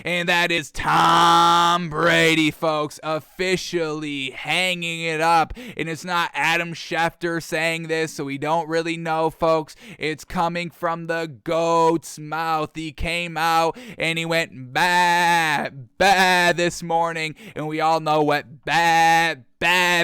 And that is Tom Brady, folks, officially hanging it up. And it's not Adam Schefter saying this, so we don't really know, folks. It's coming from the GOAT's mouth. He came out and he went bah, bah this morning. And we all know what bah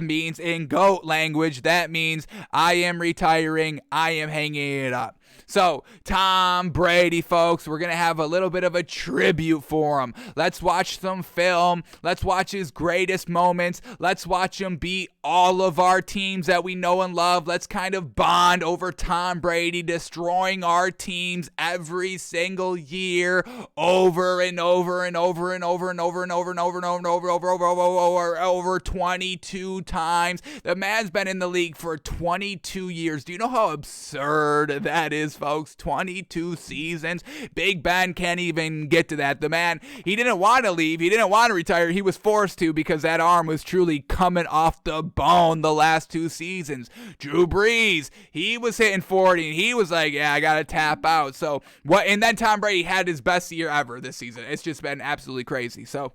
means in GOAT language. That means I am retiring. I am hanging it up. So, Tom Brady, folks, we're going to have a little bit of a tribute for him. Let's watch some film. Let's watch his greatest moments. Let's watch him beat all of our teams that we know and love. Let's kind of bond over Tom Brady destroying our teams every single year over and over and over and over and over and over and over and over and over 22 times. The man's been in the league for 22 years. Do you know how absurd that is, folks? 22 seasons. Big Ben can't even get to that. The man, he didn't want to leave. He didn't want to retire. He was forced to because that arm was truly coming off the bone the last 2 seasons. Drew Brees, he was hitting 40 and he was like, yeah, I got to tap out. So what? And then Tom Brady had his best year ever this season. It's just been absolutely crazy. So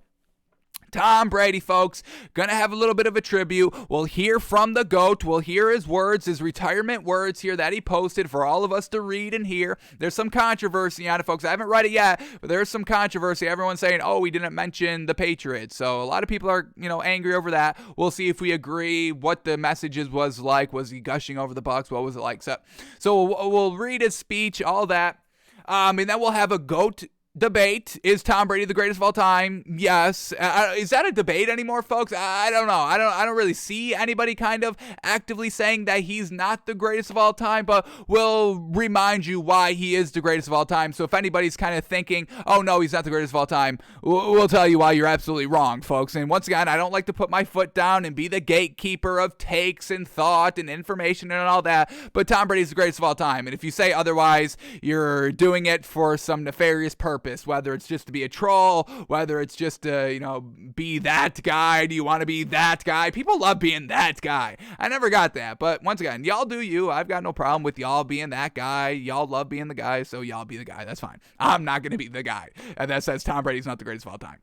Tom Brady, folks, gonna have a little bit of a tribute. We'll hear from the GOAT. We'll hear his words, his retirement words here that he posted for all of us to read and hear. There's some controversy on it, folks. I haven't read it yet, but there's some controversy. Everyone's saying, oh, we didn't mention the Patriots. So a lot of people are, angry over that. We'll see if we agree what the messages was like. Was he gushing over the Bucs? What was it like? So we'll read his speech, all that. And then we'll have a GOAT debate. Is Tom Brady the greatest of all time? Yes. Is that a debate anymore, folks? I don't know. I don't really see anybody kind of actively saying that he's not the greatest of all time, but we'll remind you why he is the greatest of all time. So if anybody's kind of thinking, oh no, he's not the greatest of all time, we'll tell you why you're absolutely wrong, folks. And once again, I don't like to put my foot down and be the gatekeeper of takes and thought and information and all that, but Tom Brady's the greatest of all time. And if you say otherwise, you're doing it for some nefarious purpose. Whether it's just to be a troll, whether it's just to, be that guy. Do you want to be that guy? People love being that guy. I never got that. But once again, y'all do you. I've got no problem with y'all being that guy. Y'all love being the guy, so y'all be the guy. That's fine. I'm not going to be the guy that says Tom Brady's not the greatest of all time.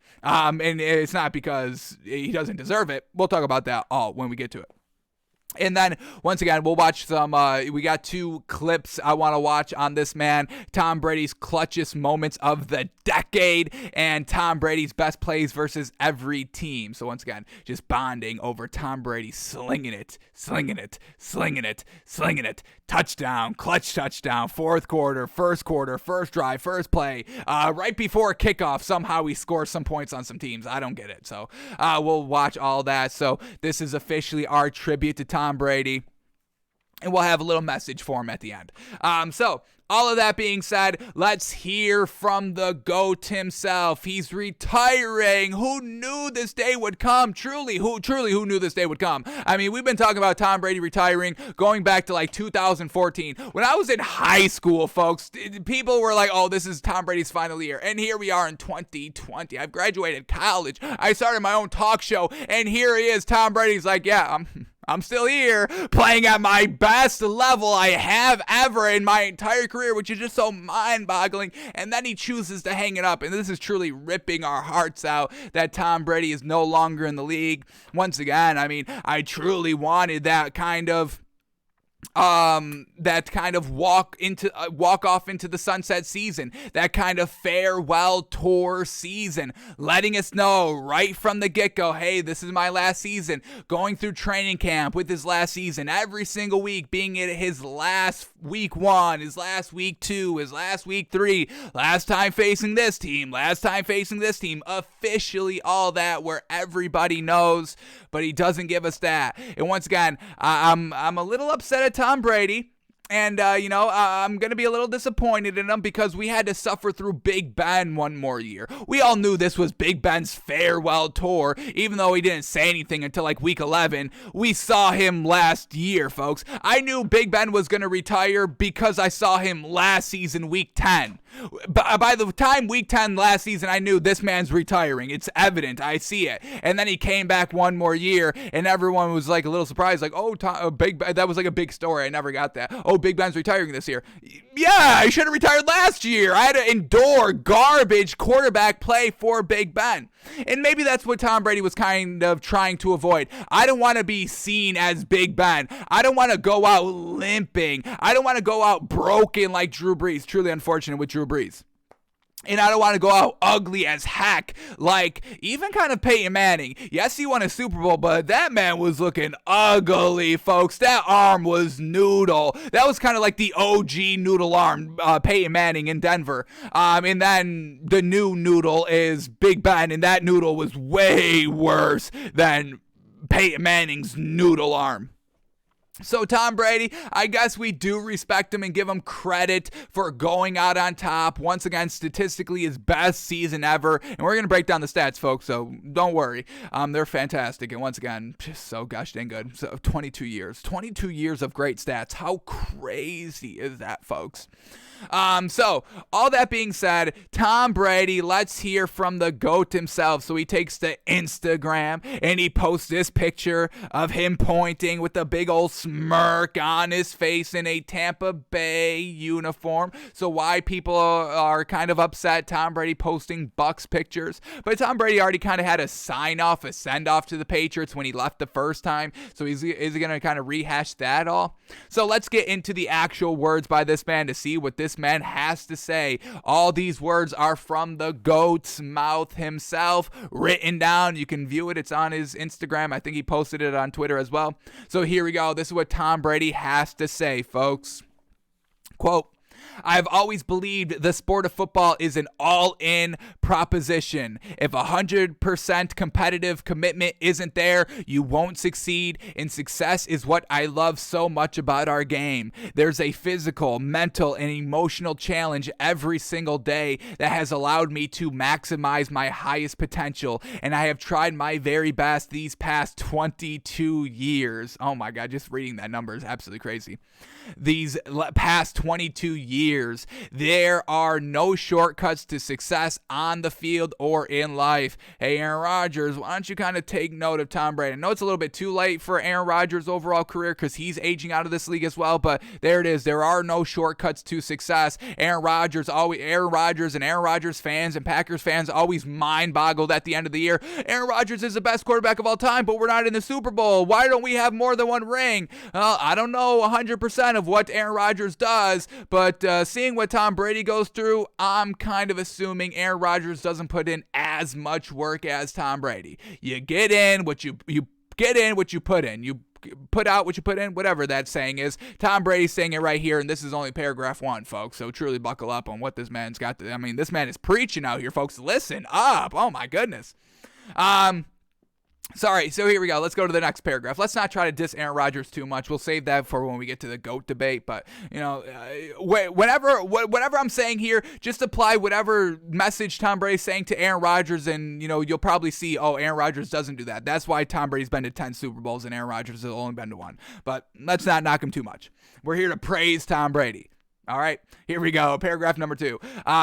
And it's not because he doesn't deserve it. We'll talk about that all when we get to it. And then, once again, we'll watch some, we got 2 clips I want to watch on this man. Tom Brady's clutchest moments of the decade and Tom Brady's best plays versus every team. So, once again, just bonding over Tom Brady slinging it. Touchdown, clutch touchdown, 4th quarter, first drive, first play. Right before kickoff, somehow he scores some points on some teams. I don't get it. So, we'll watch all that. So, this is officially our tribute to Tom Brady, and we'll have a little message for him at the end. So all of that being said, let's hear from the GOAT himself. He's retiring. Who knew this day would come? Truly, who knew this day would come? I mean, we've been talking about Tom Brady retiring going back to like 2014. When I was in high school, folks, people were like, oh, this is Tom Brady's final year. And here we are in 2020. I've graduated college. I started my own talk show. And here he is. Tom Brady's like, yeah, I'm still here playing at my best level I have ever in my entire career, which is just so mind-boggling. And then he chooses to hang it up. And this is truly ripping our hearts out that Tom Brady is no longer in the league. Once again, I mean, I truly wanted that kind of walk off into the sunset season, that kind of farewell tour season, letting us know right from the get-go, hey, this is my last season, going through training camp with his last season, every single week being in his last week 1, his last week 2, his last week 3, last time facing this team, officially all that where everybody knows, but he doesn't give us that. And once again, I'm a little upset at Tom Brady. And, I'm going to be a little disappointed in him because we had to suffer through Big Ben one more year. We all knew this was Big Ben's farewell tour, even though he didn't say anything until like week 11. We saw him last year, folks. I knew Big Ben was going to retire because I saw him last season, week 10. By the time week 10 last season, I knew this man's retiring. It's evident. I see it. And then he came back one more year, and everyone was like a little surprised, like, oh, Big Ben. That was like a big story. I never got that. Oh, Big Ben's retiring this year. Yeah, I should have retired last year. I had to endure garbage quarterback play for Big Ben. And maybe that's what Tom Brady was kind of trying to avoid. I don't want to be seen as Big Ben. I don't want to go out limping. I don't want to go out broken like Drew Brees. Truly unfortunate with Drew Brees. And I don't want to go out ugly as heck, like even kind of Peyton Manning. Yes, he won a Super Bowl, but that man was looking ugly, folks. That arm was noodle. That was kind of like the OG noodle arm, Peyton Manning in Denver. And then the new noodle is Big Ben, and that noodle was way worse than Peyton Manning's noodle arm. So Tom Brady, I guess we do respect him and give him credit for going out on top. Once again, statistically his best season ever. And we're going to break down the stats, folks, so don't worry. They're fantastic. And once again, just so gosh dang good. So 22 years. 22 years of great stats. How crazy is that, folks? So all that being said, Tom Brady, let's hear from the GOAT himself. So he takes to Instagram and he posts this picture of him pointing with a big old smirk on his face in a Tampa Bay uniform. So why people are kind of upset, Tom Brady posting Bucs pictures. But Tom Brady already kind of had a sign-off, a send-off to the Patriots when he left the first time. So is he going to kind of rehash that all? So let's get into the actual words by this man to see what this man has to say. All these words are from the GOAT's mouth himself, written down. You can view it. It's on his Instagram. I think he posted it on Twitter as well. So here we go. This is what Tom Brady has to say, folks. Quote, I have always believed the sport of football is an all-in proposition. If 100% competitive commitment isn't there, you won't succeed, and success is what I love so much about our game. There's a physical, mental, and emotional challenge every single day that has allowed me to maximize my highest potential, and I have tried my very best these past 22 years. Oh my God, just reading that number is absolutely crazy. These past 22 years, there are no shortcuts to success on the field or in life. Hey, Aaron Rodgers, why don't you kind of take note of Tom Brady? I know it's a little bit too late for Aaron Rodgers' overall career because he's aging out of this league as well, but there it is. There are no shortcuts to success. Aaron Rodgers and Aaron Rodgers fans and Packers fans always mind-boggled at the end of the year. Aaron Rodgers is the best quarterback of all time, but we're not in the Super Bowl. Why don't we have more than one ring? I don't know 100% of what Aaron Rodgers does, but seeing what Tom Brady goes through, I'm kind of assuming Aaron Rodgers doesn't put in as much work as Tom Brady. You get in what you get in what you put in. You put out what you put in, whatever that saying is. Tom Brady's saying it right here, and this is only paragraph 1, folks, so truly buckle up on what this man's got to, this man is preaching out here, folks. Listen up. Oh my goodness. Sorry, so here we go. Let's go to the next paragraph. Let's not try to diss Aaron Rodgers too much. We'll save that for when we get to the GOAT debate. But, whatever I'm saying here, just apply whatever message Tom Brady's saying to Aaron Rodgers, and, you'll probably see, Aaron Rodgers doesn't do that. That's why Tom Brady's been to 10 Super Bowls and Aaron Rodgers has only been to 1. But let's not knock him too much. We're here to praise Tom Brady. All right, here we go. Paragraph number 2.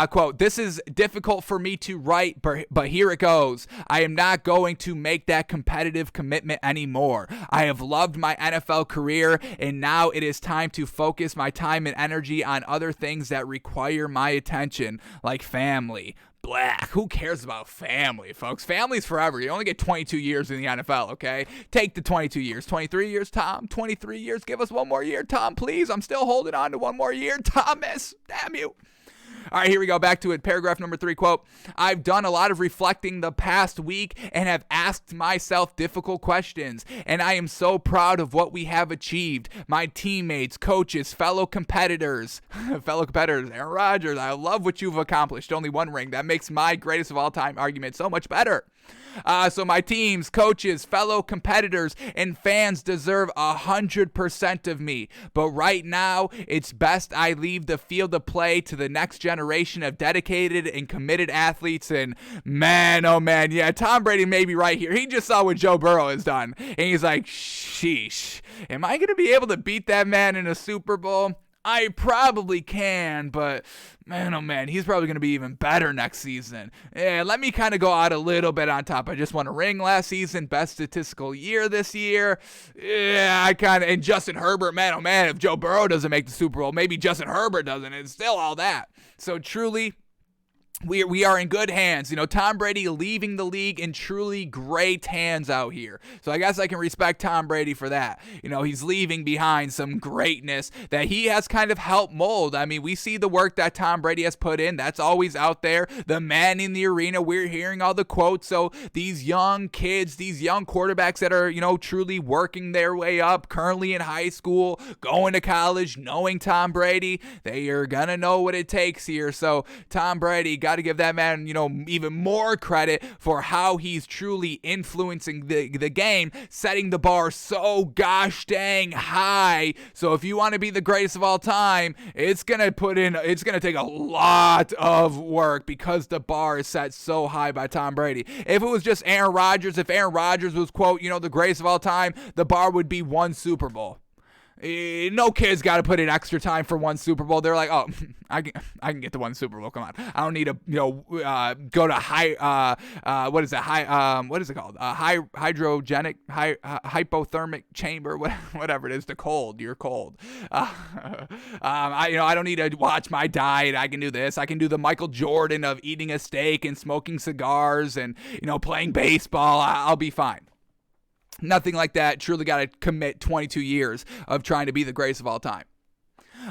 Quote, this is difficult for me to write, but here it goes. I am not going to make that competitive commitment anymore. I have loved my NFL career, and now it is time to focus my time and energy on other things that require my attention, like family. Black. Who cares about family, folks? Family's forever. You only get 22 years in the NFL, okay? Take the 22 years. 23 years, Tom? 23 years? Give us one more year, Tom, please. I'm still holding on to one more year, Thomas. Damn you. All right, here we go. Back to it. Paragraph number 3, quote, I've done a lot of reflecting the past week and have asked myself difficult questions, and I am so proud of what we have achieved. My teammates, coaches, fellow competitors, Aaron Rodgers, I love what you've accomplished. Only 1 ring. That makes my greatest of all time argument so much better. So my teams, coaches, fellow competitors, and fans deserve 100% of me. But right now, it's best I leave the field of play to the next generation of dedicated and committed athletes. And man, oh man, yeah, Tom Brady may be right here. He just saw what Joe Burrow has done. And he's like, sheesh, am I going to be able to beat that man in a Super Bowl? I probably can, but man, oh man, he's probably going to be even better next season. Yeah, let me kind of go out a little bit on top. I just won a ring last season, best statistical year this year. Yeah, and Justin Herbert, man, oh man, if Joe Burrow doesn't make the Super Bowl, maybe Justin Herbert doesn't. It's still all that. So truly, we are in good hands. You know, Tom Brady leaving the league in truly great hands out here. So I guess I can respect Tom Brady for that. You know, he's leaving behind some greatness that he has kind of helped mold. I mean, we see the work that Tom Brady has put in. That's always out there. The man in the arena, we're hearing all the quotes. So these young kids, these young quarterbacks that are, you know, truly working their way up, currently in high school, going to college, knowing Tom Brady, they are going to know what it takes here. So Tom Brady, got to give that man, you know, even more credit for how he's truly influencing the game, setting the bar so gosh dang high. So if you want to be the greatest of all time, it's going to take a lot of work because the bar is set so high by Tom Brady. If it was just Aaron Rodgers, if Aaron Rodgers was, quote, you know, the greatest of all time, the bar would be one Super Bowl. No kid's got to put in extra time for one Super Bowl. They're like, oh, I can get the one Super Bowl. Come on, I don't need to, you know, go to what is it called? Hypothermic chamber, whatever it is. The cold, you're cold. I don't need to watch my diet. I can do this. I can do the Michael Jordan of eating a steak and smoking cigars and, you know, playing baseball. I'll be fine. Nothing like that. Truly got to commit 22 years of trying to be the greatest of all time.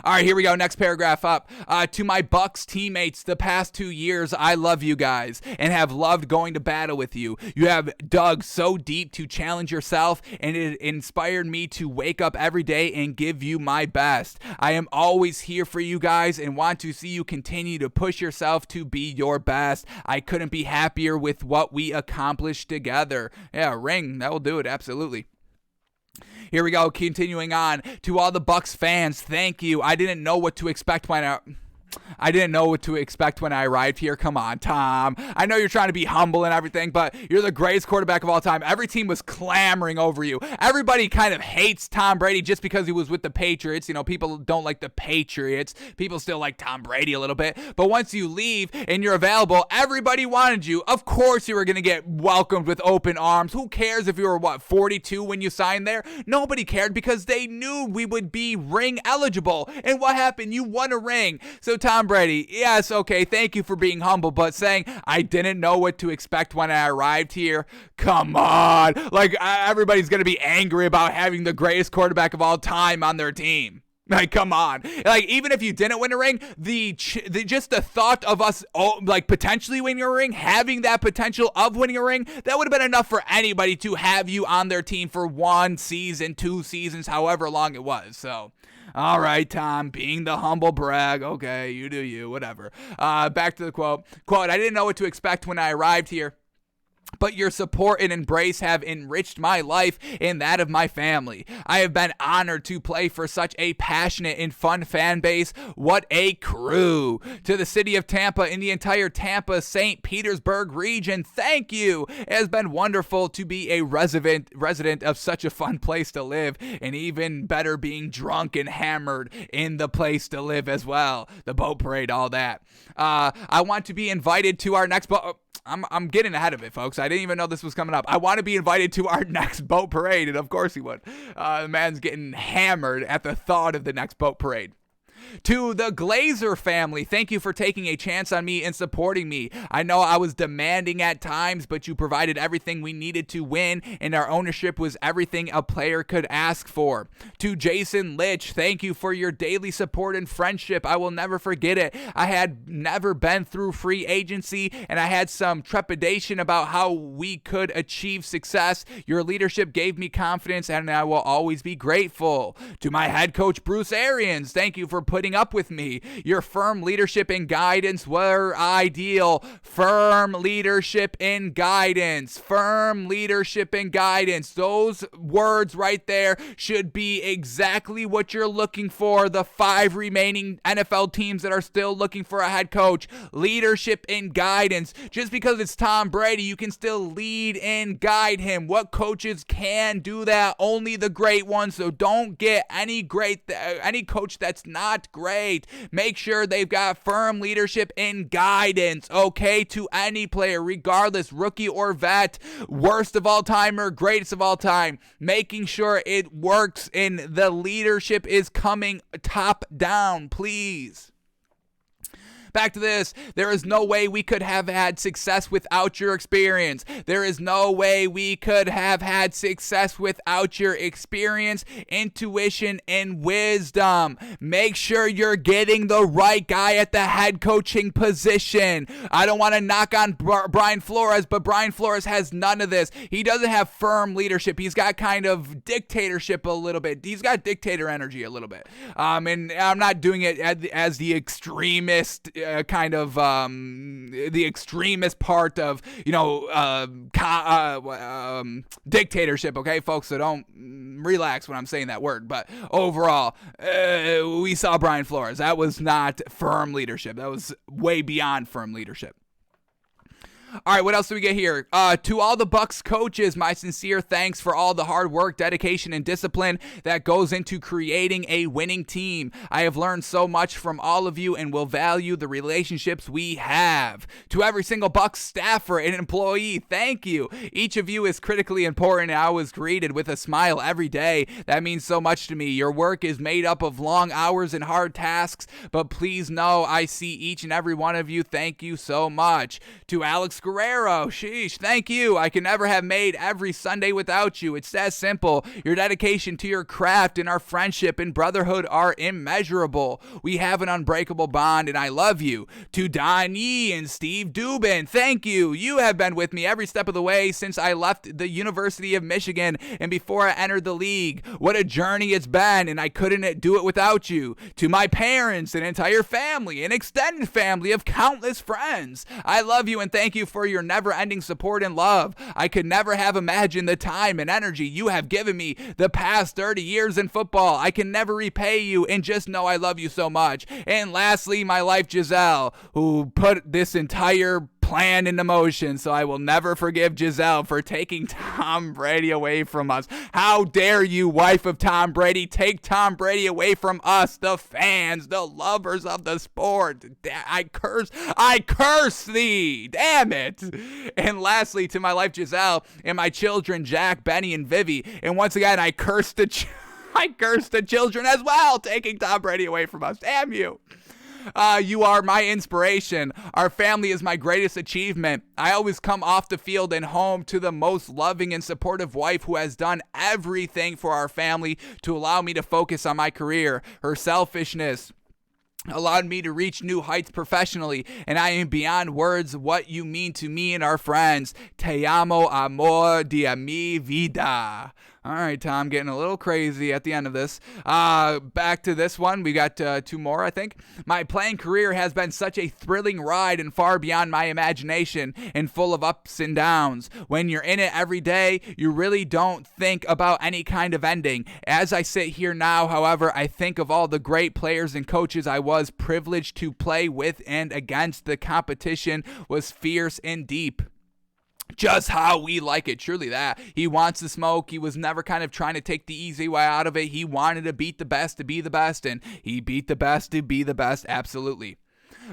All right, here we go. Next paragraph up. To my Bucks teammates, the past 2 years, I love you guys and have loved going to battle with you. You have dug so deep to challenge yourself, and it inspired me to wake up every day and give you my best. I am always here for you guys and want to see you continue to push yourself to be your best. I couldn't be happier with what we accomplished together. Yeah, ring. That will do it. Absolutely. Here we go, continuing on. To all the Bucks fans, thank you. I didn't know what to expect when I arrived here. Come on, Tom. I know you're trying to be humble and everything, but you're the greatest quarterback of all time. Every team was clamoring over you. Everybody kind of hates Tom Brady just because he was with the Patriots. You know, people don't like the Patriots. People still like Tom Brady a little bit. But once you leave and you're available, everybody wanted you. Of course you were going to get welcomed with open arms. Who cares if you were, 42 when you signed there? Nobody cared because they knew we would be ring eligible. And what happened? You won a ring. So Tom Brady, yes, okay, thank you for being humble, but saying I didn't know what to expect when I arrived here, come on. Like, everybody's going to be angry about having the greatest quarterback of all time on their team. Like, come on. Like, even if you didn't win a ring, just the thought of us, potentially winning a ring, having that potential of winning a ring, that would have been enough for anybody to have you on their team for 1 season, 2 seasons, however long it was. So, all right, Tom, being the humble brag. Okay, you do you, whatever. Back to the quote. Quote, I didn't know what to expect when I arrived here, but your support and embrace have enriched my life and that of my family. I have been honored to play for such a passionate and fun fan base. What a crew. To the city of Tampa and the entire Tampa St. Petersburg region, thank you. It has been wonderful to be a resident of such a fun place to live, and even better being drunk and hammered in the place to live as well. The boat parade, all that. I want to be invited to our next boat. I'm getting ahead of it, folks. I didn't even know this was coming up. I want to be invited to our next boat parade, and of course he would. The man's getting hammered at the thought of the next boat parade. To the Glazer family, thank you for taking a chance on me and supporting me. I know I was demanding at times, but you provided everything we needed to win, and our ownership was everything a player could ask for. To Jason Litch, thank you for your daily support and friendship. I will never forget it. I had never been through free agency, and I had some trepidation about how we could achieve success. Your leadership gave me confidence, and I will always be grateful. To my head coach, Bruce Arians, thank you for putting up with me. Your firm leadership and guidance were ideal. Firm leadership and guidance. Firm leadership and guidance. Those words right there should be exactly what you're looking for. The 5 remaining NFL teams that are still looking for a head coach. Leadership and guidance. Just because it's Tom Brady, you can still lead and guide him. What coaches can do that? Only the great ones. So don't get any coach that's not not great. Make sure they've got firm leadership and guidance, okay, to any player, regardless, rookie or vet, worst of all time or greatest of all time. Making sure it works and the leadership is coming top down, please. Back to this. There is no way we could have had success without your experience. There is no way we could have had success without your experience, intuition, and wisdom. Make sure you're getting the right guy at the head coaching position. I don't want to knock on Brian Flores, but Brian Flores has none of this. He doesn't have firm leadership. He's got kind of dictatorship a little bit. He's got dictator energy a little bit. And I'm not doing it as the extremist the extremist part of, dictatorship, okay, folks? So don't relax when I'm saying that word. But overall, we saw Brian Flores. That was not firm leadership. That was way beyond firm leadership. All right, what else do we get here? To all the Bucks coaches, my sincere thanks for all the hard work, dedication, and discipline that goes into creating a winning team. I have learned so much from all of you and will value the relationships we have. To every single Bucks staffer and employee, thank you. Each of you is critically important, and I was greeted with a smile every day. That means so much to me. Your work is made up of long hours and hard tasks, but please know I see each and every one of you. Thank you so much. To Alex Guerrero, sheesh, thank you. I could never have made every Sunday without you. It's that simple. Your dedication to your craft and our friendship and brotherhood are immeasurable. We have an unbreakable bond, and I love you. To Don Yee and Steve Dubin, thank you. You have been with me every step of the way since I left the University of Michigan and before I entered the league. What a journey it's been, and I couldn't do it without you. To my parents and entire family, an extended family of countless friends, I love you and thank you for your never-ending support and love. I could never have imagined the time and energy you have given me the past 30 years in football. I can never repay you, and just know I love you so much. And lastly, my wife Giselle, who put this entire plan into motion, so I will never forgive Giselle for taking Tom Brady away from us. How dare you, wife of Tom Brady, take Tom Brady away from us, the fans, the lovers of the sport. I curse thee, damn it. And lastly, to my wife Giselle and my children Jack, Benny, and Vivi. And once again, I curse the children as well, taking Tom Brady away from us. Damn you. You are my inspiration. Our family is my greatest achievement. I always come off the field and home to the most loving and supportive wife who has done everything for our family to allow me to focus on my career. Her selfishness allowed me to reach new heights professionally, and I am beyond words what you mean to me and our friends. Te amo, amor de mi vida. All right, Tom, getting a little crazy at the end of this. Back to this one. We got two more, I think. My playing career has been such a thrilling ride and far beyond my imagination and full of ups and downs. When you're in it every day, you really don't think about any kind of ending. As I sit here now, however, I think of all the great players and coaches I was privileged to play with and against. The competition was fierce and deep. Just how we like it, truly that. He wants the smoke. He was never kind of trying to take the easy way out of it. He wanted to beat the best to be the best, and he beat the best to be the best, absolutely.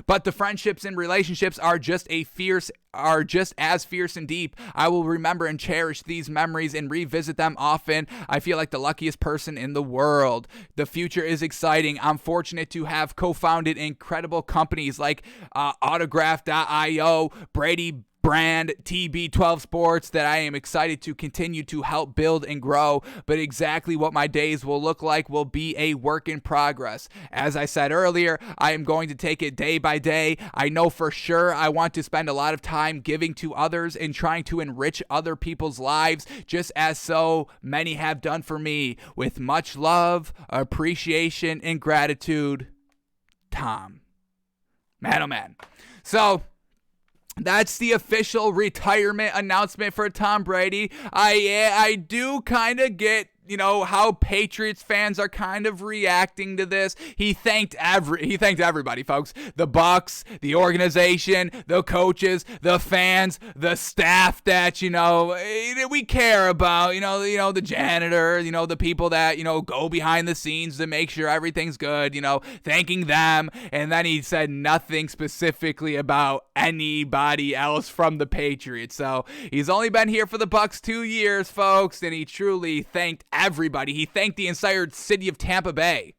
But the friendships and relationships are just as fierce and deep. I will remember and cherish these memories and revisit them often. I feel like the luckiest person in the world. The future is exciting. I'm fortunate to have co-founded incredible companies like Autograph.io, Brady Brand, TB12 Sports that I am excited to continue to help build and grow, but exactly what my days will look like will be a work in progress. As I said earlier, I am going to take it day by day. I know for sure I want to spend a lot of time giving to others and trying to enrich other people's lives, just as so many have done for me. With much love, appreciation, and gratitude, Tom. Man, oh man. So that's the official retirement announcement for Tom Brady. I do kind of get how Patriots fans are kind of reacting to this. He thanked everybody, folks. The Bucks, the organization, the coaches, the fans, the staff that, we care about, the janitor, the people that, go behind the scenes to make sure everything's good, thanking them. And then he said nothing specifically about anybody else from the Patriots. So he's only been here for the Bucks 2 years, folks, and he truly thanked everybody. He thanked the entire city of Tampa Bay.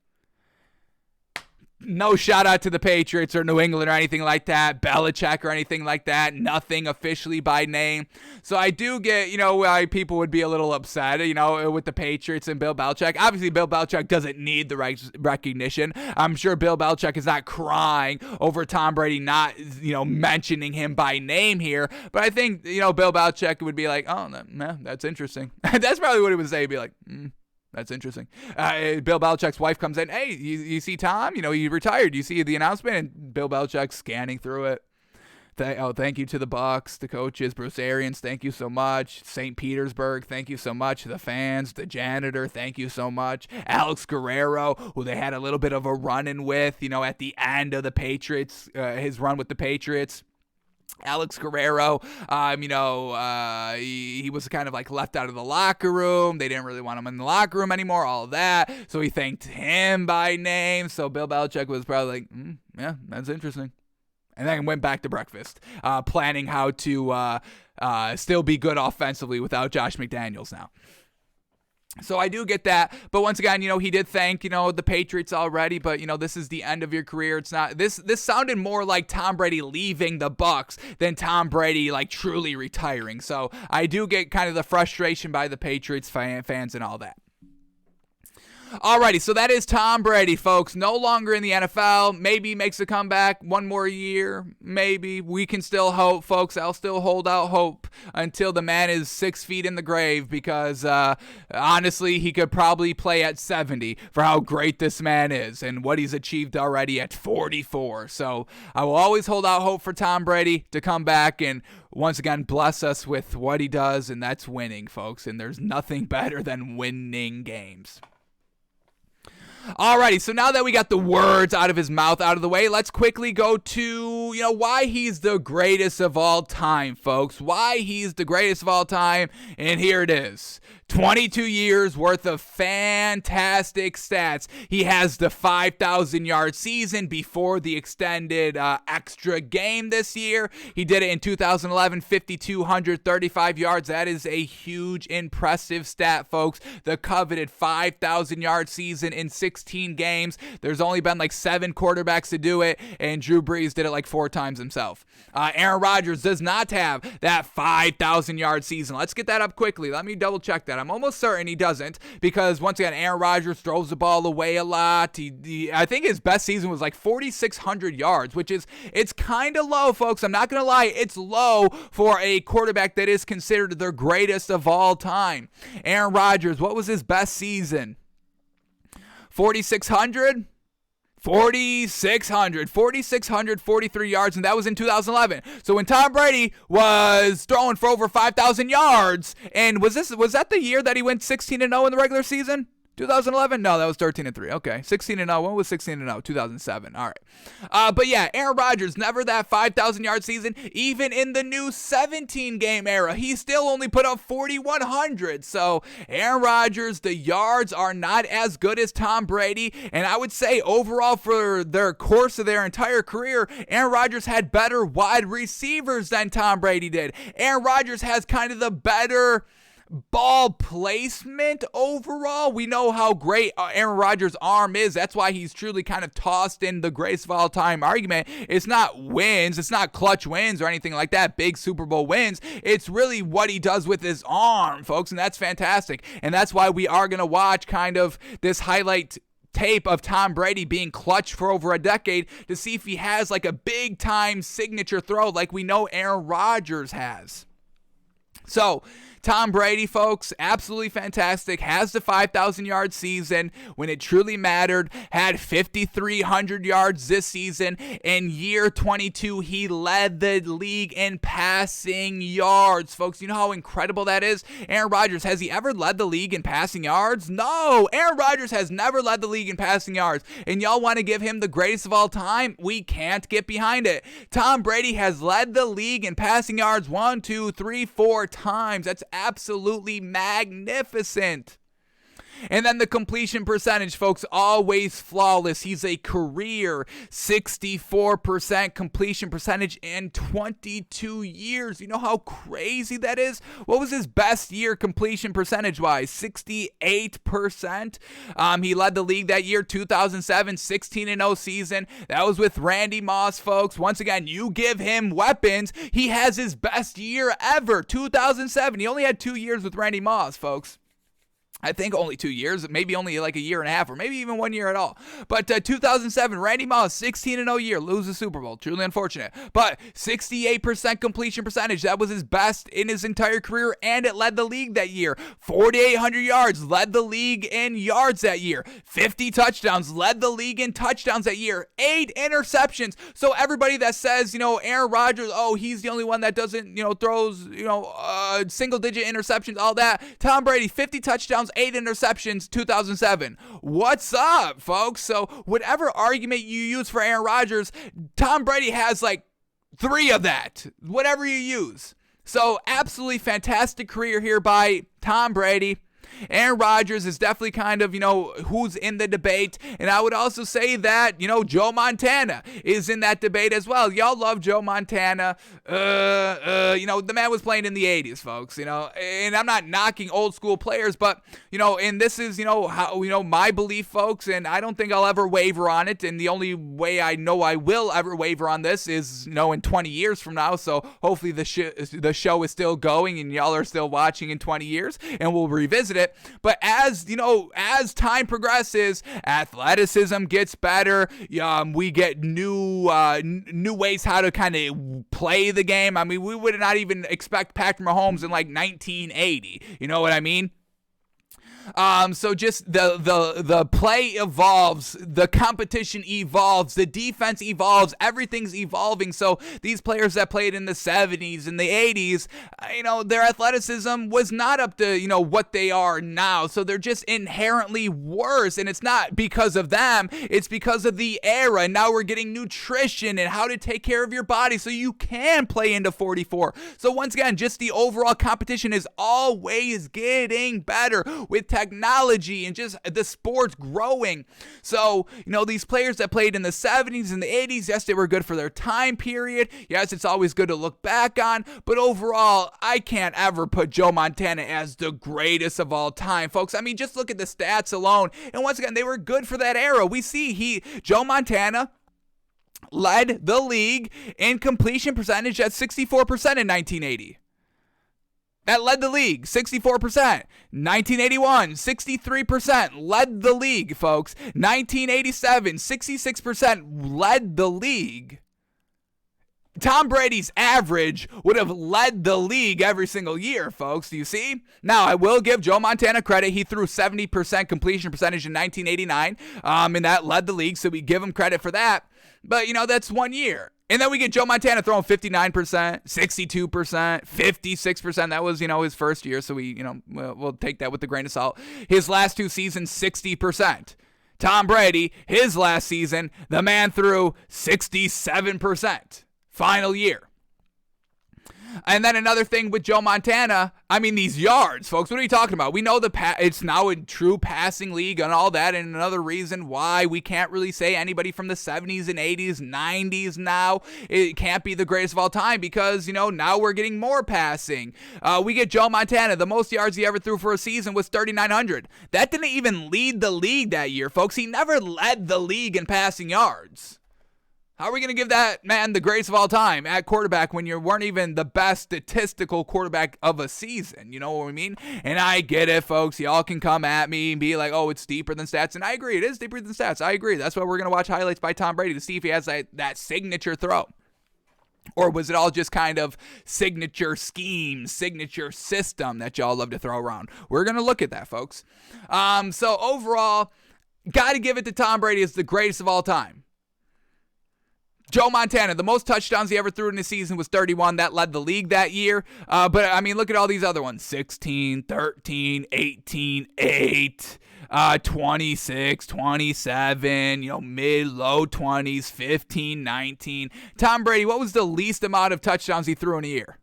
No shout out to the Patriots or New England or anything like that, Belichick or anything like that, nothing officially by name. So I do get, why people would be a little upset, with the Patriots and Bill Belichick. Obviously, Bill Belichick doesn't need the recognition. I'm sure Bill Belichick is not crying over Tom Brady not, mentioning him by name here. But I think, Bill Belichick would be like, oh, that's interesting. That's probably what he would say. He'd be like, that's interesting. Bill Belichick's wife comes in. Hey, you see Tom? He retired. You see the announcement? And Bill Belichick's scanning through it. Thank you to the Bucks, the coaches, Bruce Arians, thank you so much. St. Petersburg, thank you so much. The fans, the janitor, thank you so much. Alex Guerrero, who they had a little bit of a run-in with, at the end of the Patriots, his run with the Patriots. Alex Guerrero, he was kind of like left out of the locker room. They didn't really want him in the locker room anymore, all of that. So he thanked him by name. So Bill Belichick was probably like, yeah, that's interesting. And then went back to breakfast, planning how to still be good offensively without Josh McDaniels now. So I do get that, but once again, he did thank, the Patriots already, but, this is the end of your career. It's not, this sounded more like Tom Brady leaving the Bucks than Tom Brady, like, truly retiring. So I do get kind of the frustration by the Patriots fans and all that. Alrighty, so that is Tom Brady, folks. No longer in the NFL. Maybe makes a comeback one more year. Maybe. We can still hope, folks. I'll still hold out hope until the man is 6 feet in the grave because, honestly, he could probably play at 70 for how great this man is and what he's achieved already at 44. So I will always hold out hope for Tom Brady to come back and once again bless us with what he does, and that's winning, folks. And there's nothing better than winning games. Alrighty, so now that we got the words out of his mouth out of the way, let's quickly go to, why he's the greatest of all time, folks. Why he's the greatest of all time, and here it is. 22 years worth of fantastic stats. He has the 5,000-yard season before the extended extra game this year. He did it in 2011, 5,235 yards. That is a huge, impressive stat, folks. The coveted 5,000-yard season in 16 games. There's only been like 7 quarterbacks to do it, and Drew Brees did it like 4 times himself. Aaron Rodgers does not have that 5,000-yard season. Let's get that up quickly. Let me double check that. I'm almost certain he doesn't because, once again, Aaron Rodgers throws the ball away a lot. I think his best season was like 4,600 yards, which is, it's kind of low, folks. I'm not going to lie. It's low for a quarterback that is considered the greatest of all time. Aaron Rodgers, what was his best season? 4,600? 4,643 yards, and that was in 2011. So when Tom Brady was throwing for over 5,000 yards, and was that the year that he went 16-0 in the regular season? 2011? No, that was 13-3. Okay, 16-0. When was 16-0? 2007. All right. But yeah, Aaron Rodgers, never that 5,000-yard season. Even in the new 17-game era, he still only put up 4,100. So Aaron Rodgers, the yards are not as good as Tom Brady. And I would say overall for their course of their entire career, Aaron Rodgers had better wide receivers than Tom Brady did. Aaron Rodgers has kind of the better ball placement overall. We know how great Aaron Rodgers' arm is. That's why he's truly kind of tossed in the greatest of all time argument. It's not wins. It's not clutch wins or anything like that, big Super Bowl wins. It's really what he does with his arm, folks, and that's fantastic. And that's why we are going to watch kind of this highlight tape of Tom Brady being clutch for over a decade to see if he has like a big time signature throw like we know Aaron Rodgers has. So, Tom Brady, folks, absolutely fantastic. Has the 5,000-yard season when it truly mattered. Had 5,300 yards this season. In year 22, he led the league in passing yards. Folks, you know how incredible that is? Aaron Rodgers, has he ever led the league in passing yards? No! Aaron Rodgers has never led the league in passing yards. And y'all want to give him the greatest of all time? We can't get behind it. Tom Brady has led the league in passing yards 1, 2, 3, 4 times. That's absolutely magnificent. And then the completion percentage, folks, always flawless. He's a career 64% completion percentage in 22 years. You know how crazy that is? What was his best year completion percentage-wise? 68%. He led the league that year, 2007, 16-0 season. That was with Randy Moss, folks. Once again, you give him weapons. He has his best year ever, 2007. He only had 2 years with Randy Moss, folks. I think only 2 years, maybe only like a year and a half, or maybe even 1 year at all. But 2007, Randy Moss, 16-0 year, loses Super Bowl. Truly unfortunate. But 68% completion percentage, that was his best in his entire career, and it led the league that year. 4,800 yards, led the league in yards that year. 50 touchdowns, led the league in touchdowns that year. 8 interceptions. So everybody that says, Aaron Rodgers, oh, he's the only one that doesn't, throws, single-digit interceptions, all that. Tom Brady, 50 touchdowns, 8 interceptions, 2007. What's up, folks? So whatever argument you use for Aaron Rodgers, Tom Brady has like 3 of that. Whatever you use. So absolutely fantastic career here by Tom Brady. Aaron Rodgers is definitely kind of, who's in the debate. And I would also say that, Joe Montana is in that debate as well. Y'all love Joe Montana. The man was playing in the 80s, folks, and I'm not knocking old school players, but, and this is, how, my belief, folks, and I don't think I'll ever waver on it. And the only way I know I will ever waver on this is, in 20 years from now. So hopefully the show is still going and y'all are still watching in 20 years and we'll revisit it. But as time progresses, athleticism gets better. We get new ways how to kind of play the game. I mean, we would not even expect Patrick Mahomes in like 1980. You know what I mean? So just the play evolves, the competition evolves, the defense evolves, everything's evolving. So these players that played in the 70s and the 80s, their athleticism was not up to, what they are now. So they're just inherently worse. And it's not because of them, it's because of the era. And now we're getting nutrition and how to take care of your body so you can play into 44. So once again, just the overall competition is always getting better with technology and just the sports growing. So, these players that played in the 70s and the 80s, yes, they were good for their time period. Yes, it's always good to look back on. But overall, I can't ever put Joe Montana as the greatest of all time, folks. I mean, just look at the stats alone. And once again, they were good for that era. We see Joe Montana led the league in completion percentage at 64% in 1980. That led the league, 64%. 1981, 63%, led the league, folks. 1987, 66%, led the league. Tom Brady's average would have led the league every single year, folks. Do you see? Now, I will give Joe Montana credit. He threw 70% completion percentage in 1989, and that led the league, so we give him credit for that. But, that's 1 year. And then we get Joe Montana throwing 59%, 62%, 56%. That was, his first year, so we'll take that with a grain of salt. His last 2 seasons, 60%. Tom Brady, his last season, the man threw 67%. Final year. And then another thing with Joe Montana, I mean, these yards, folks, what are you talking about? We know it's now a true passing league and all that, and another reason why we can't really say anybody from the 70s and 80s, 90s now, it can't be the greatest of all time because, now we're getting more passing. We get Joe Montana, the most yards he ever threw for a season was 3,900. That didn't even lead the league that year, folks. He never led the league in passing yards. How are we going to give that man the greatest of all time at quarterback when you weren't even the best statistical quarterback of a season? You know what I mean? And I get it, folks. Y'all can come at me and be like, oh, it's deeper than stats. And I agree. It is deeper than stats. I agree. That's why we're going to watch highlights by Tom Brady to see if he has that signature throw. Or was it all just kind of signature scheme, signature system that y'all love to throw around? We're going to look at that, folks. So overall, got to give it to Tom Brady as the greatest of all time. Joe Montana, the most touchdowns he ever threw in a season was 31. That led the league that year. But, I mean, look at all these other ones. 16, 13, 18, 8, 26, 27, mid-low 20s, 15, 19. Tom Brady, what was the least amount of touchdowns he threw in a year?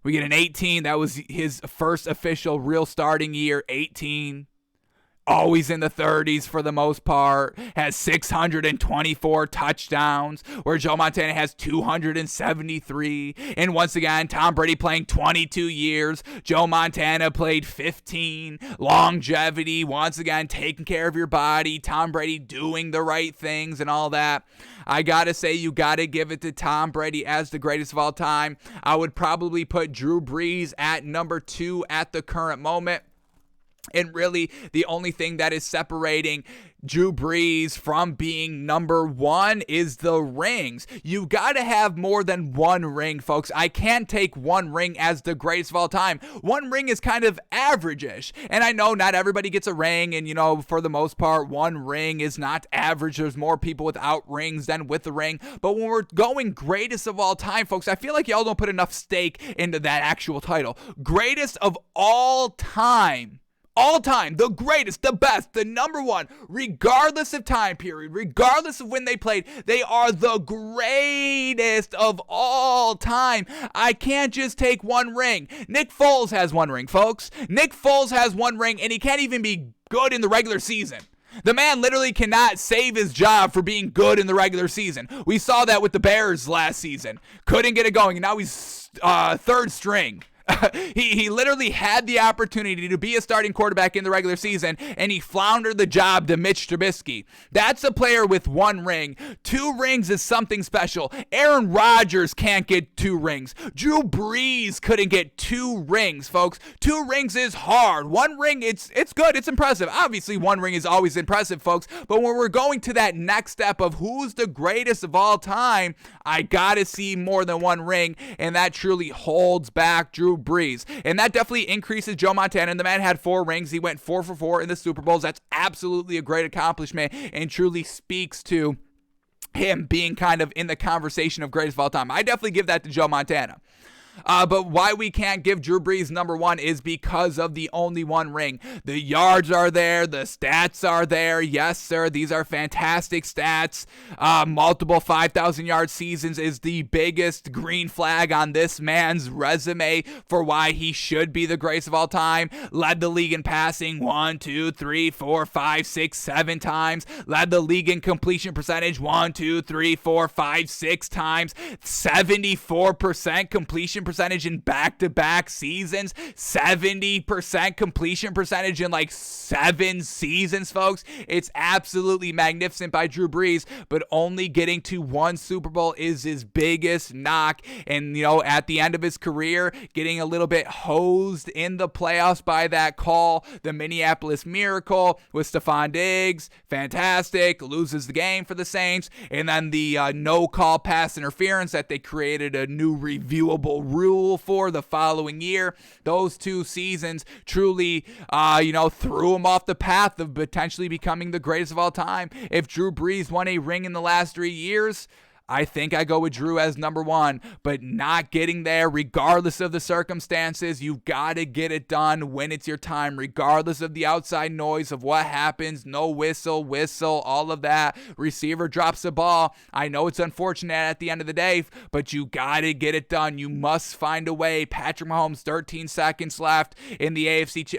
We get an 18. That was his first official real starting year, 18. Always in the 30s for the most part, has 624 touchdowns, where Joe Montana has 273. And once again, Tom Brady playing 22 years, Joe Montana played 15. Longevity, once again, taking care of your body, Tom Brady doing the right things and all that. I gotta say, you gotta give it to Tom Brady as the greatest of all time. I would probably put Drew Brees at number 2 at the current moment. And really, the only thing that is separating Drew Brees from being number 1 is the rings. You got to have more than one ring, folks. I can't take one ring as the greatest of all time. One ring is kind of average-ish. And I know not everybody gets a ring, and, for the most part, one ring is not average. There's more people without rings than with the ring. But when we're going greatest of all time, folks, I feel like y'all don't put enough stake into that actual title. Greatest of all time. All time, the greatest, the best, the number 1, regardless of time period, regardless of when they played, they are the greatest of all time. I can't just take one ring. Nick Foles has one ring, folks. Nick Foles has one ring, and he can't even be good in the regular season. The man literally cannot save his job for being good in the regular season. We saw that with the Bears last season. Couldn't get it going, and now he's third string. He literally had the opportunity to be a starting quarterback in the regular season, and he floundered the job to Mitch Trubisky. That's a player with one ring. 2 rings is something special. Aaron Rodgers can't get 2 rings. Drew Brees couldn't get 2 rings, folks. 2 rings is hard. 1 ring, it's good. It's impressive. Obviously, 1 ring is always impressive, folks. But when we're going to that next step of who's the greatest of all time, I gotta see more than 1 ring, and that truly holds back Drew Brees. And that definitely increases Joe Montana. And the man had 4 rings. He went 4 for 4 in the Super Bowls. That's absolutely a great accomplishment and truly speaks to him being kind of in the conversation of greatest of all time. I definitely give that to Joe Montana. But why we can't give Drew Brees number 1 is because of the only 1 ring. The yards are there. The stats are there. Yes, sir. These are fantastic stats. Multiple 5,000-yard seasons is the biggest green flag on this man's resume for why he should be the greatest of all time. Led the league in passing 1, 2, 3, 4, 5, 6, 7 times. Led the league in completion percentage 1, 2, 3, 4, 5, 6 times. 74% completion percentage in back-to-back seasons, 70% completion percentage in like 7 seasons, folks. It's absolutely magnificent by Drew Brees, but only getting to 1 Super Bowl is his biggest knock. And, at the end of his career, getting a little bit hosed in the playoffs by that call, the Minneapolis Miracle with Stephon Diggs, fantastic, loses the game for the Saints, and then the no-call pass interference that they created a new reviewable rule for the following year. Those 2 seasons truly, threw him off the path of potentially becoming the greatest of all time. If Drew Brees won a ring in the last 3 years, I think I go with Drew as number 1, but not getting there regardless of the circumstances. You've got to get it done when it's your time, regardless of the outside noise of what happens. No whistle, all of that. Receiver drops the ball. I know it's unfortunate at the end of the day, but you got to get it done. You must find a way. Patrick Mahomes, 13 seconds left in the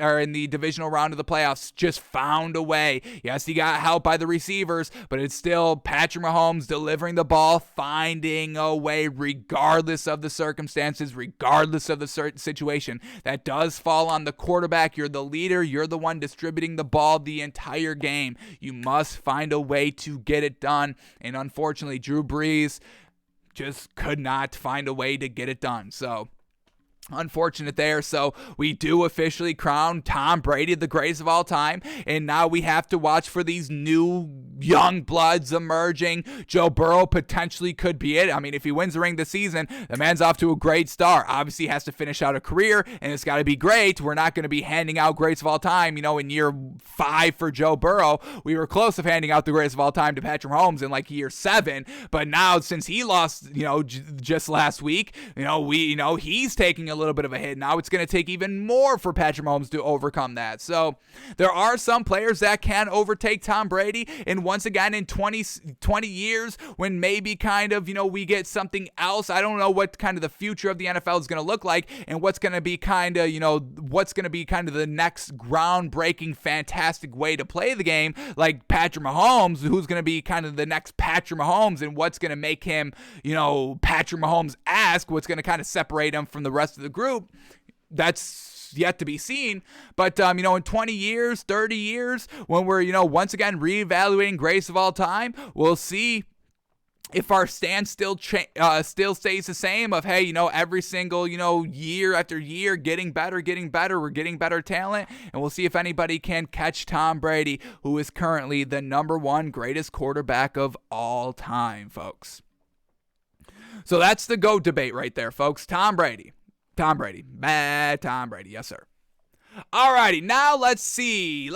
or in the divisional round of the playoffs, just found a way. Yes, he got help by the receivers, but it's still Patrick Mahomes delivering the ball, finding a way regardless of the circumstances, regardless of the situation. That does fall on the quarterback. You're the leader. You're the one distributing the ball the entire game. You must find a way to get it done. And unfortunately, Drew Brees just could not find a way to get it done. So Unfortunate there. So we do officially crown Tom Brady the greatest of all time, and now we have to watch for these new young bloods emerging. Joe Burrow potentially could be it. I mean, if he wins the ring this season, the man's off to a great start. Obviously, he has to finish out a career, and it's got to be great. We're not going to be handing out greats of all time, in year 5 for Joe Burrow. We were close to handing out the greatest of all time to Patrick Mahomes in like year 7, but now since he lost, just last week, he's taking a little bit of a hit. Now it's going to take even more for Patrick Mahomes to overcome that. So there are some players that can overtake Tom Brady. And once again, in 20 years, when maybe kind of, we get something else, I don't know what kind of the future of the NFL is going to look like, and what's going to be kind of, what's going to be kind of the next groundbreaking, fantastic way to play the game, like Patrick Mahomes, who's going to be kind of the next Patrick Mahomes, and what's going to make him, Patrick Mahomes-esque, what's going to kind of separate him from the rest of the group. That's yet to be seen. But, in 20 years, 30 years, when we're, once again reevaluating greatest of all time, we'll see if our stance still stays the same of, hey, every single, year after year, getting better, we're getting better talent, and we'll see if anybody can catch Tom Brady, who is currently the number 1 greatest quarterback of all time, folks. So that's the GOAT debate right there, folks. Tom Brady. Bad Tom Brady. Yes, sir. Alrighty, now let's see.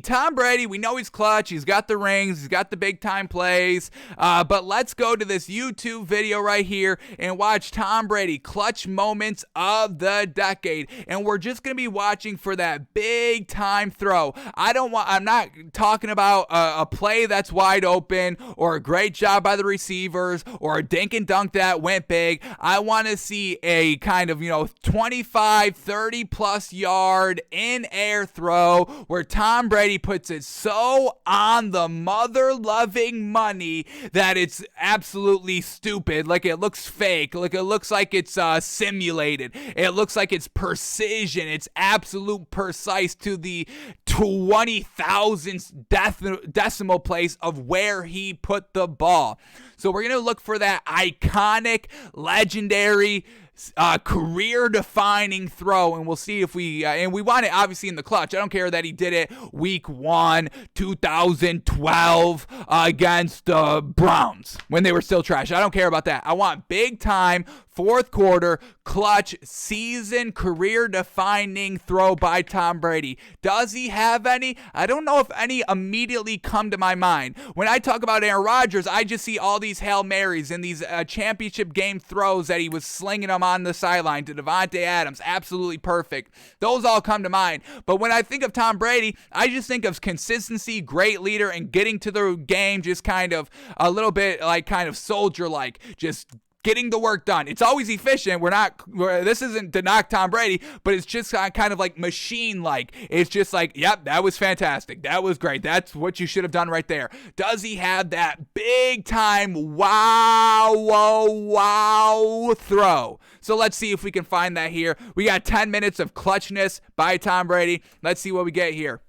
Tom Brady, we know he's clutch. He's got the rings. He's got the big time plays. But let's go to this YouTube video right here and watch Tom Brady clutch moments of the decade. And we're just going to be watching for that big time throw. I'm not talking about a play that's wide open or a great job by the receivers or a dink and dunk that went big. I want to see a kind of, 25, 30 plus yard in-air throw where Tom Brady puts it so on the mother-loving money that it's absolutely stupid. Like it looks fake. Like it looks like it's simulated. It looks like it's precision. It's absolute precise to the 20,000th decimal place of where he put the ball. So we're going to look for that iconic, legendary, career-defining throw, and we'll see if we and we want it obviously in the clutch. I don't care that he did it week 1, 2012 against the Browns when they were still trash. I don't care about that. I want big-time, fourth quarter, clutch, season, career-defining throw by Tom Brady. Does he have any? I don't know if any immediately come to my mind. When I talk about Aaron Rodgers, I just see all these Hail Marys and these championship game throws that he was slinging them on the sideline to Devontae Adams. Absolutely perfect. Those all come to mind. But when I think of Tom Brady, I just think of consistency, great leader, and getting to the game just kind of a little bit like kind of soldier-like, just getting the work done. It's always efficient. This isn't to knock Tom Brady, but it's just kind of like machine-like. It's just like, yep, that was fantastic. That was great. That's what you should have done right there. Does he have that big-time wow throw? So let's see if we can find that here. We got 10 minutes of clutchness by Tom Brady. Let's see what we get here.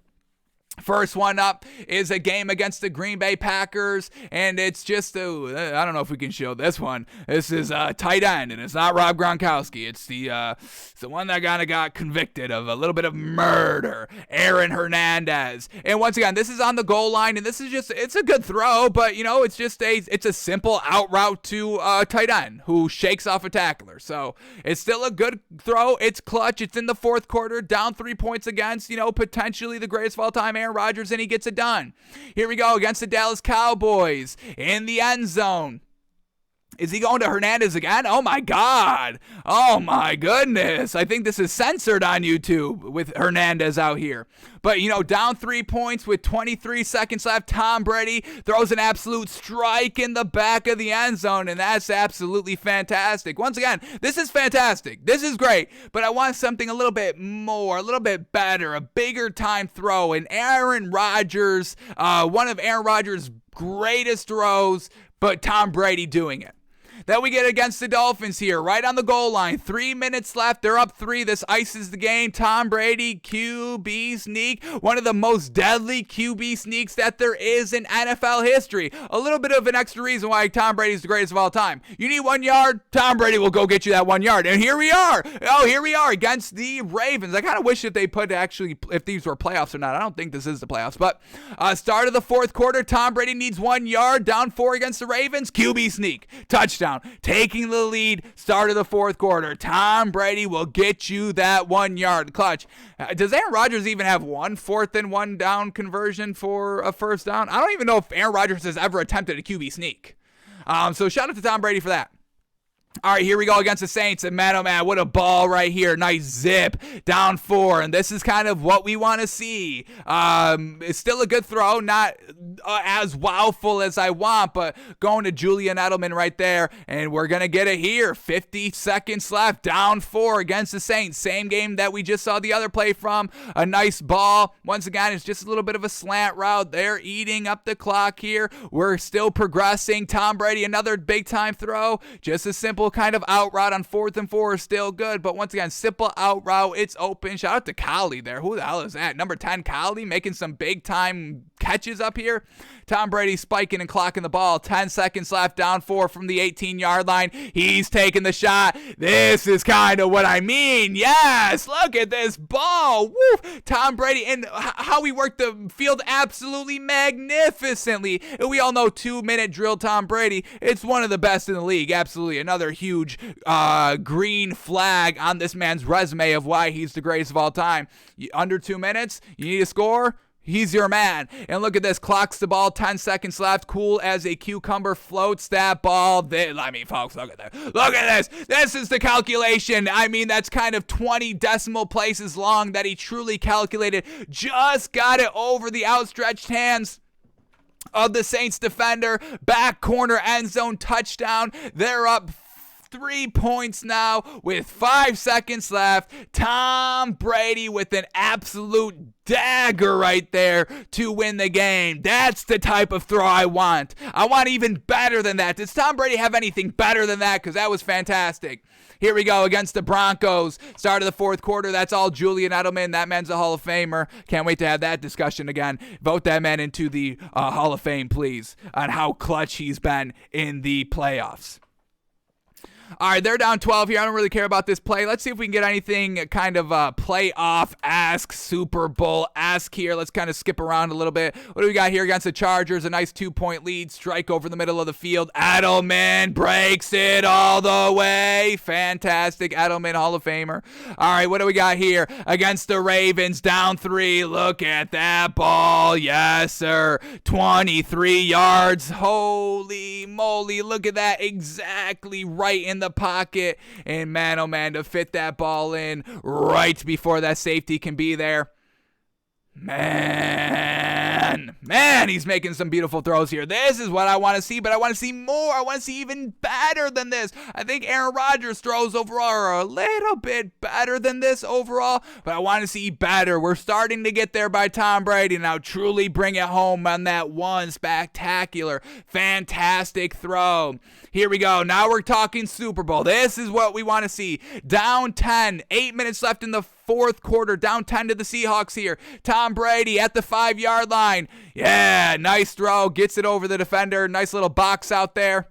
First one up is a game against the Green Bay Packers, and it's just I don't know if we can show this one. This is a tight end, and it's not Rob Gronkowski. It's the one that kind of got convicted of a little bit of murder, Aaron Hernandez. And once again, this is on the goal line, and this is just, it's a good throw, but it's a simple out route to a tight end who shakes off a tackler. So it's still a good throw. It's clutch. It's in the fourth quarter, down 3 points against, potentially the greatest of all time, Aaron Rodgers, and he gets it done. Here we go against the Dallas Cowboys in the end zone. Is he going to Hernandez again? Oh my God. Oh my goodness. I think this is censored on YouTube with Hernandez out here. But, down 3 points with 23 seconds left, Tom Brady throws an absolute strike in the back of the end zone, and that's absolutely fantastic. Once again, this is fantastic. This is great, but I want something a little bit more, a little bit better, a bigger time throw. And Aaron Rodgers, one of Aaron Rodgers' greatest throws, but Tom Brady doing it. that we get against the Dolphins here, right on the goal line. 3 minutes left. They're up 3. This ices the game. Tom Brady, QB sneak. One of the most deadly QB sneaks that there is in NFL history. A little bit of an extra reason why Tom Brady is the greatest of all time. You need 1 yard, Tom Brady will go get you that 1 yard. And here we are. Here we are against the Ravens. I kind of wish that they put actually, if these were playoffs or not. I don't think this is the playoffs. But start of the fourth quarter, Tom Brady needs 1 yard, down 4 against the Ravens. QB sneak, touchdown, taking the lead. Start of the fourth quarter, Tom Brady will get you that 1 yard clutch. Does Aaron Rodgers even have 1 4th and 1 down conversion for a first down? I don't even know if Aaron Rodgers has ever attempted a QB sneak. So shout out to Tom Brady for that. All right, here we go against the Saints, and man, oh man, what a ball right here. Nice zip, down 4, and this is kind of what we want to see. It's still a good throw, not as wowful as I want, but going to Julian Edelman right there, and we're going to get it here. 50 seconds left, down 4 against the Saints. Same game that we just saw the other play from. A nice ball. Once again, it's just a little bit of a slant route. They're eating up the clock here. We're still progressing. Tom Brady, another big-time throw. Just a simple kind of out route on 4th and 4 is still good, but once again, simple out route. It's open. Shout out to Collie there. Who the hell is that? Number 10, Collie, making some big-time catches up here. Tom Brady spiking and clocking the ball. 10 seconds left, down 4 from the 18-yard line. He's taking the shot. This is kind of what I mean. Yes, look at this ball. Woo! Tom Brady, and how he worked the field absolutely magnificently. And we all know 2-minute drill Tom Brady. It's one of the best in the league. Absolutely. Another huge green flag on this man's resume of why he's the greatest of all time. Under 2 minutes, you need a score? He's your man. And look at this. Clocks the ball. 10 seconds left. Cool as a cucumber. Floats that ball. Folks, look at that. Look at this. This is the calculation. I mean, that's kind of 20 decimal places long that he truly calculated. Just got it over the outstretched hands of the Saints defender. Back corner end zone touchdown. They're up 3 points now with 5 seconds left. Tom Brady with an absolute dagger right there to win the game. That's the type of throw I want. I want even better than that. Does Tom Brady have anything better than that? Because that was fantastic. Here we go against the Broncos. Start of the fourth quarter. That's all Julian Edelman. That man's a Hall of Famer. Can't wait to have that discussion again. Vote that man into the Hall of Fame, please, on how clutch he's been in the playoffs. All right, they're down 12 here. I don't really care about this play. Let's see if we can get anything kind of playoff-esque, Super Bowl-esque here. Let's kind of skip around a little bit. What do we got here against the Chargers? A nice 2-point lead. Strike over the middle of the field. Edelman breaks it all the way. Fantastic. Edelman, Hall of Famer. All right, what do we got here against the Ravens? Down 3. Look at that ball. Yes, sir. 23 yards. Holy moly. Look at that. Exactly right in the pocket, and man, oh man, to fit that ball in right before that safety can be there. Man, he's making some beautiful throws here. This is what I want to see, but I want to see more. I want to see even better than this. I think Aaron Rodgers' throws overall are a little bit better than this overall, but I want to see better. We're starting to get there by Tom Brady. Now truly bring it home on that one spectacular, fantastic throw. Here we go. Now we're talking Super Bowl. This is what we want to see. Down 10, 8 minutes left in the fourth quarter, down 10 to the Seahawks here. Tom Brady at the 5-yard line. Yeah, nice throw. Gets it over the defender. Nice little box out there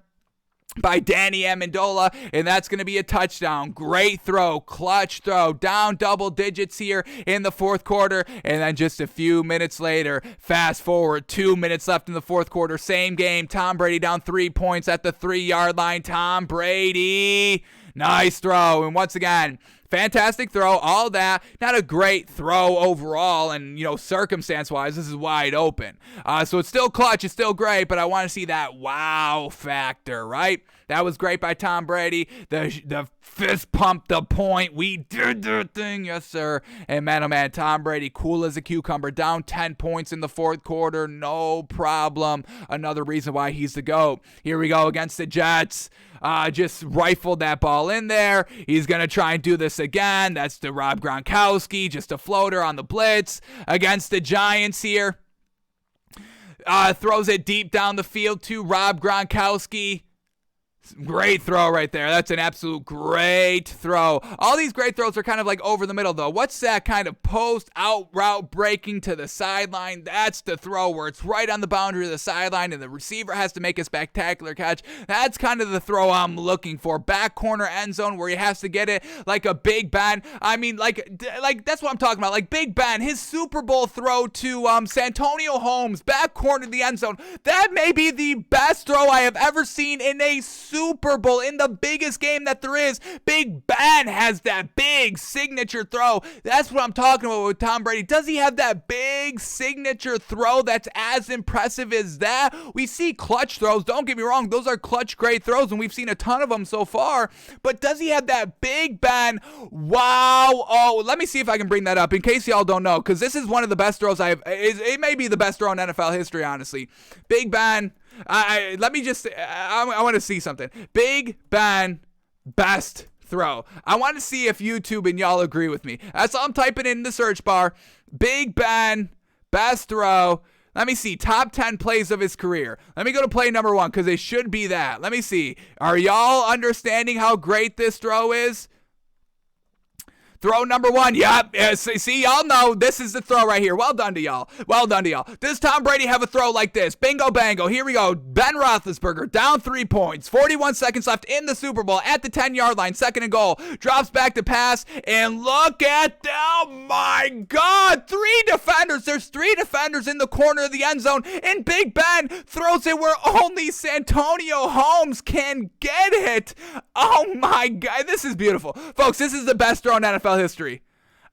by Danny Amendola, and that's going to be a touchdown. Great throw, clutch throw, down double digits here in the fourth quarter, and then just a few minutes later, fast forward, 2 minutes left in the fourth quarter, same game, Tom Brady down 3 points at the 3-yard line. Tom Brady, nice throw, and once again, fantastic throw, all that. Not a great throw overall, and, circumstance-wise, this is wide open. So it's still clutch, it's still great, but I want to see that wow factor, right? That was great by Tom Brady. The fist pump, the point. We did the thing, yes, sir. And man, oh man, Tom Brady, cool as a cucumber, down 10 points in the fourth quarter, no problem. Another reason why he's the GOAT. Here we go against the Jets. Just rifled that ball in there. He's going to try and do this again. That's to Rob Gronkowski, just a floater on the blitz against the Giants here. Throws it deep down the field to Rob Gronkowski. Great throw right there. That's an absolute great throw. All these great throws are kind of like over the middle, though. What's that kind of post-out route breaking to the sideline? That's the throw where it's right on the boundary of the sideline and the receiver has to make a spectacular catch. That's kind of the throw I'm looking for. Back corner end zone where he has to get it like a Big Ben. I mean, like that's what I'm talking about. Like Big Ben, his Super Bowl throw to Santonio Holmes, back corner of the end zone. That may be the best throw I have ever seen in a Super Bowl, in the biggest game that there is. Big Ben has that big signature throw. That's what I'm talking about with Tom Brady. Does he have that big signature throw that's as impressive as that? We see clutch throws. Don't get me wrong. Those are clutch great throws, and we've seen a ton of them so far. But does he have that Big Ben? Wow. Oh, let me see if I can bring that up in case y'all don't know, because this is one of the best throws it may be the best throw in NFL history, honestly. Big Ben. I want to see something. Big Ben, best throw. I want to see if YouTube and y'all agree with me. That's all I'm typing in the search bar. Big Ben, best throw. Let me see. Top 10 plays of his career. Let me go to play number 1 because it should be that. Let me see. Are y'all understanding how great this throw is? Throw number 1. Yep. See, y'all know this is the throw right here. Well done to y'all. Well done to y'all. Does Tom Brady have a throw like this? Bingo bango. Here we go. Ben Roethlisberger down 3 points. 41 seconds left in the Super Bowl at the 10-yard line. 2nd and goal. Drops back to pass. And look at that. Oh, my God. 3 defenders. There's 3 defenders in the corner of the end zone. And Big Ben throws it where only Santonio Holmes can get it. Oh, my God. This is beautiful. Folks, this is the best throw in NFL history.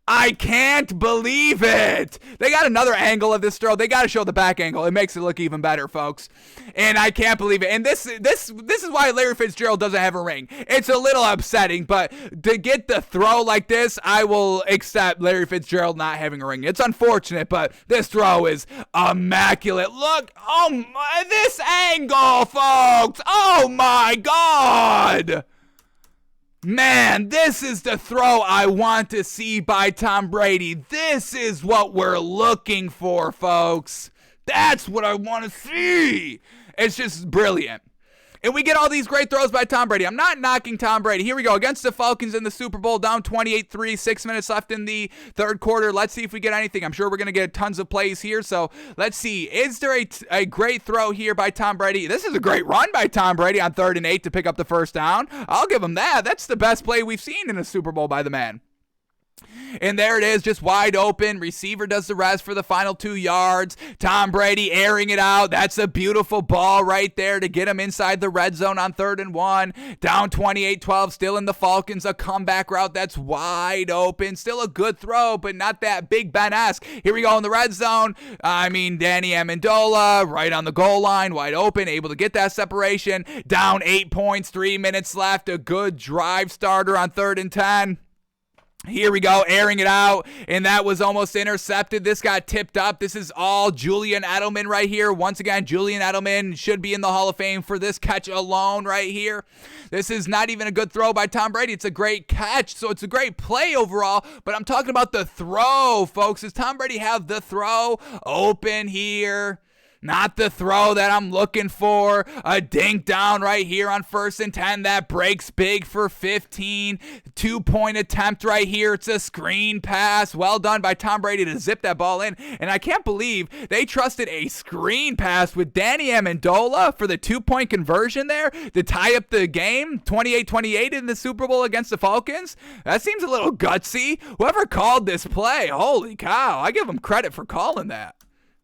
I can't believe it. They got another angle of this throw. They got to show the back angle. It makes it look even better, folks. And I can't believe it. And this is why Larry Fitzgerald doesn't have a ring. It's a little upsetting, but to get the throw like this, I will accept Larry Fitzgerald not having a ring. It's unfortunate, but this throw is immaculate. Look, oh my, this angle, folks. Oh my God. Man, this is the throw I want to see by Tom Brady. This is what we're looking for, folks. That's what I want to see. It's just brilliant. And we get all these great throws by Tom Brady. I'm not knocking Tom Brady. Here we go. Against the Falcons in the Super Bowl, down 28-3, 6 minutes left in the third quarter. Let's see if we get anything. I'm sure we're going to get tons of plays here. So let's see. Is there a great throw here by Tom Brady? This is a great run by Tom Brady on 3rd and 8 to pick up the first down. I'll give him that. That's the best play we've seen in a Super Bowl by the man. And there it is, just wide open. Receiver does the rest for the final 2 yards. Tom Brady airing it out. That's a beautiful ball right there to get him inside the red zone on 3rd and 1. Down 28-12, still in the Falcons. A comeback route that's wide open. Still a good throw, but not that Big Ben-esque. Here we go in the red zone. Danny Amendola right on the goal line, wide open, able to get that separation. Down 8 points, 3 minutes left. A good drive starter on 3rd and 10. Here we go, airing it out, and that was almost intercepted. This got tipped up. This is all Julian Edelman right here. Once again, Julian Edelman should be in the Hall of Fame for this catch alone right here. This is not even a good throw by Tom Brady. It's a great catch, so it's a great play overall, but I'm talking about the throw, folks. Does Tom Brady have the throw open here? Not the throw that I'm looking for. A dink down right here on 1st and 10. That breaks big for 15. 2-point attempt right here. It's a screen pass. Well done by Tom Brady to zip that ball in. And I can't believe they trusted a screen pass with Danny Amendola for the 2-point conversion there to tie up the game. 28-28 in the Super Bowl against the Falcons. That seems a little gutsy. Whoever called this play, holy cow. I give them credit for calling that.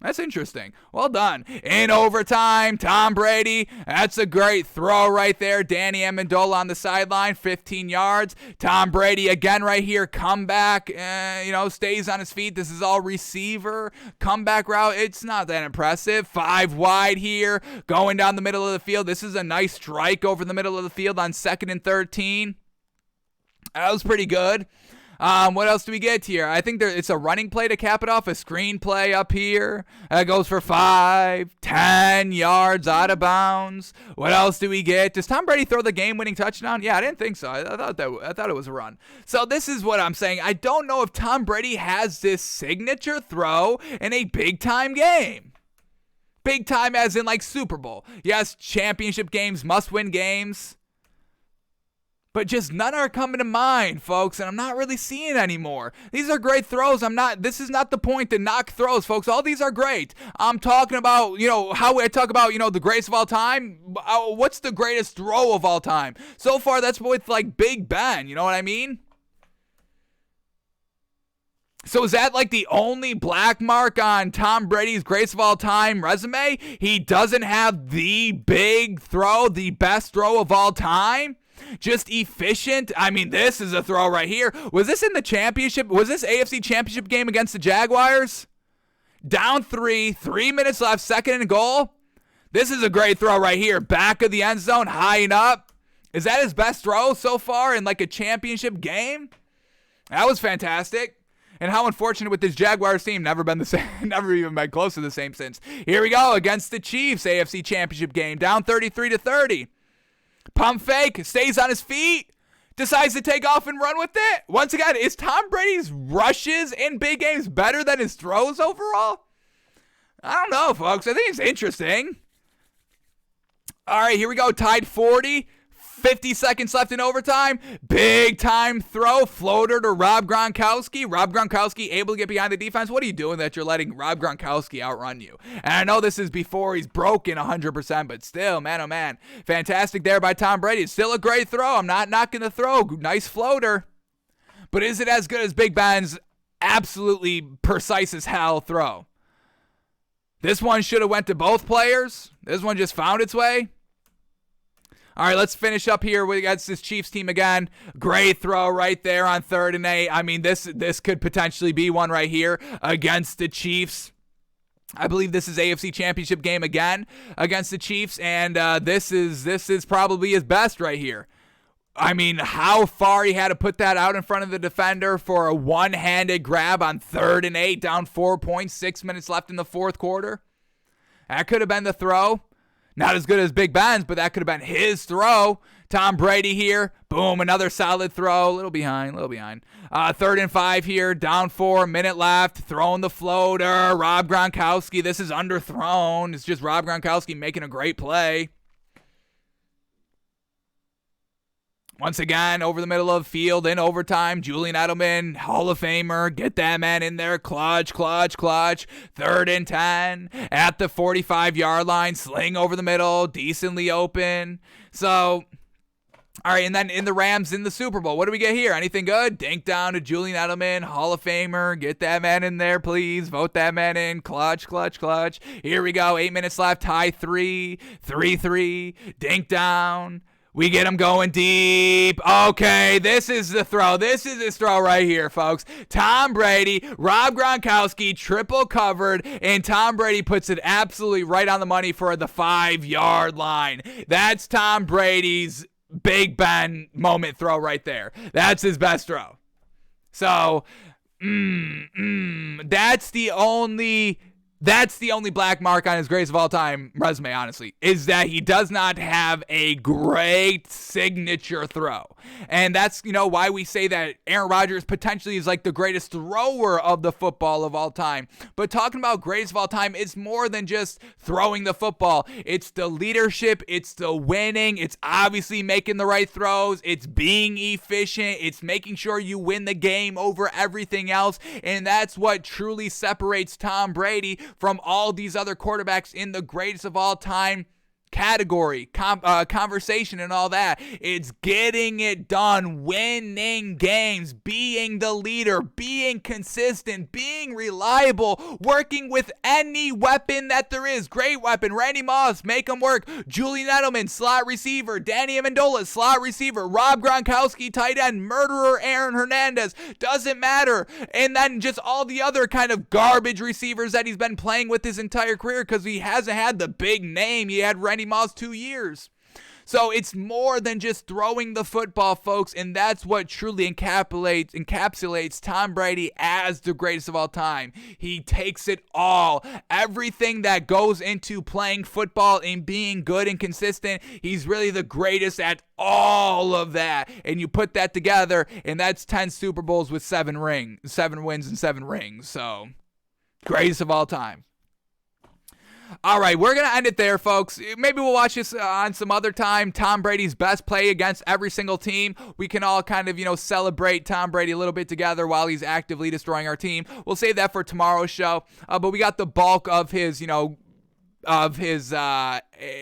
That's interesting. Well done. In overtime, Tom Brady. That's a great throw right there. Danny Amendola on the sideline, 15 yards. Tom Brady again right here. Comeback, stays on his feet. This is all receiver. Comeback route. It's not that impressive. 5 wide here. Going down the middle of the field. This is a nice strike over the middle of the field on 2nd and 13. That was pretty good. What else do we get here? I think it's a running play to cap it off, a screen play up here. That goes for 5, 10 yards out of bounds. What else do we get? Does Tom Brady throw the game-winning touchdown? Yeah, I didn't think so. I thought it was a run. So this is what I'm saying. I don't know if Tom Brady has this signature throw in a big-time game. Big time as in like Super Bowl. Yes, championship games, must-win games. But just none are coming to mind, folks, and I'm not really seeing anymore. These are great throws. This is not the point to knock throws, folks. All these are great. I'm talking about, how I talk about, the greatest of all time. What's the greatest throw of all time? So far, that's with, Big Ben. You know what I mean? So is that the only black mark on Tom Brady's greatest of all time resume? He doesn't have the big throw, the best throw of all time? Just efficient? I mean, this is a throw right here. Was this in the championship? Was this AFC championship game against the Jaguars? Down 3 minutes left, second and goal. This is a great throw right here. Back of the end zone, high and up. Is that his best throw so far in a championship game? That was fantastic. And how unfortunate with this Jaguars team, never been the same, never even been close to the same since. Here we go against the Chiefs, AFC championship game, down 33-30. Pump fake, stays on his feet, decides to take off and run with it. Once again, is Tom Brady's rushes in big games better than his throws overall? I don't know, folks. I think it's interesting. All right, here we go. Tied 40. 50 seconds left in overtime. Big time throw. Floater to Rob Gronkowski. Rob Gronkowski able to get behind the defense. What are you doing that you're letting Rob Gronkowski outrun you? And I know this is before he's broken 100%, but still, man, oh man. Fantastic there by Tom Brady. It's still a great throw. I'm not knocking the throw. Nice floater. But is it as good as Big Ben's absolutely precise as hell throw? This one should have went to both players. This one just found its way. All right, let's finish up here against this Chiefs team again. Great throw right there on 3rd and 8. I mean, this could potentially be one right here against the Chiefs. I believe this is AFC Championship game again against the Chiefs, and this is probably his best right here. I mean, how far he had to put that out in front of the defender for a one-handed grab on 3rd and 8, down 4 points, 6 minutes left in the fourth quarter. That could have been the throw. Not as good as Big Ben's, but that could have been his throw. Tom Brady here. Boom, another solid throw. A little behind. 3rd and 5 here. Down 4, minute left. Throwing the floater. Rob Gronkowski. This is underthrown. It's just Rob Gronkowski making a great play. Once again, over the middle of the field in overtime, Julian Edelman, Hall of Famer, get that man in there, clutch. 3rd and 10 at the 45-yard line, sling over the middle, decently open. So, all right, and then in the Rams in the Super Bowl, what do we get here? Anything good? Dink down to Julian Edelman, Hall of Famer, get that man in there, please. Vote that man in, clutch. Here we go, 8 minutes left, tie 3, dink down. We get him going deep. Okay, this is the throw. This is his throw right here, folks. Tom Brady, Rob Gronkowski, triple covered, and Tom Brady puts it absolutely right on the money for the 5-yard line. That's Tom Brady's Big Ben moment throw right there. That's his best throw. So, that's the only black mark on his greatest of all time resume, honestly, is that he does not have a great signature throw. And that's, why we say that Aaron Rodgers potentially is the greatest thrower of the football of all time. But talking about greatest of all time, it's more than just throwing the football. It's the leadership. It's the winning. It's obviously making the right throws. It's being efficient. It's making sure you win the game over everything else. And that's what truly separates Tom Brady from all these other quarterbacks in the greatest of all time category, conversation and all that. It's getting it done, winning games, being the leader, being consistent, being reliable, working with any weapon that there is. Great weapon. Randy Moss, make him work. Julian Edelman, slot receiver. Danny Amendola, slot receiver. Rob Gronkowski, tight end. Murderer Aaron Hernandez. Doesn't matter. And then just all the other kind of garbage receivers that he's been playing with his entire career, because he hasn't had the big name. He had Randy Moss 2 years. So it's more than just throwing the football, folks, and that's what truly encapsulates Tom Brady as the greatest of all time. He takes it all. Everything that goes into playing football and being good and consistent, he's really the greatest at all of that. And you put that together, and that's 10 Super Bowls with 7 wins and 7 rings. So, greatest of all time. All right, we're going to end it there, folks. Maybe we'll watch this on some other time. Tom Brady's best play against every single team. We can all kind of, celebrate Tom Brady a little bit together while he's actively destroying our team. We'll save that for tomorrow's show. But we got the bulk of his,